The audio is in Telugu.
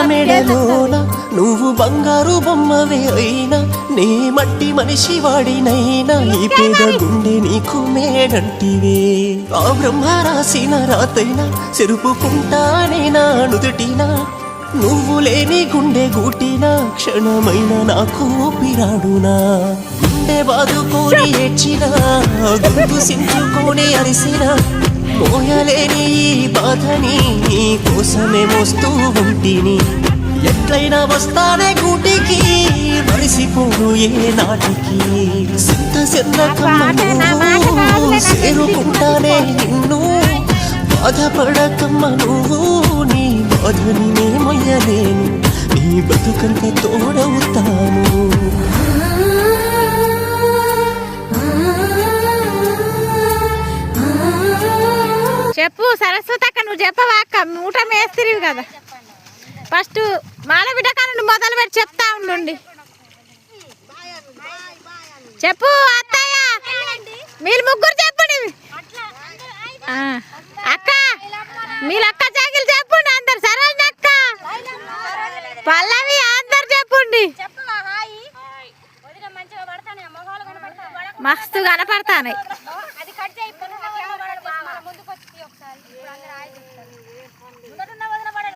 మెడలోన నువ్వు బంగారు బొమ్మవే అయినా నే మట్టి మనిషి వాడినైనా ఈ పేద గుండె నీకు మేడంటివే ఆ బ్రహ్మ రాసిన రాతైనా చెరుపుకుంటానే నా నుదుటినా నువ్వు లేని గుండె గూటినా క్షణమైన నాకు పిరాడునా గుండె బాదుకొని ఏడ్చినా గొంతు సించుకొని అరిసినా మోయలేని ఈ బాధని నీ కోసమే మోస్తూ ఉంటిని ఎట్లయినా వస్తానే గూటికి మరిసిపోను ఏ నాటికి సిద్ధ సిద్ధకమ్మ చేరుకుంటానే నిన్ను బాధపడకమ్మ నువ్వు నీ బాధని నే మొయ్యలేను నీ బతుకంత తోడవుతాను చెప్పు సరస్వతి అక్క నువ్వు చెప్పవా అక్క మూట మేస్త్రివి కదా ఫస్ట్ మాల బిడ్డ కానీ మొదలు పెట్టి చెప్తా ఉండండి చెప్పు అత్తయ్య మీరు ముగ్గురు చెప్పండి అక్క మీరు అక్క చాకిలు చెప్పండి అందరు సరోజ అక్క పల్లవి అందరు చెప్పండి మస్తు కనపడతాయి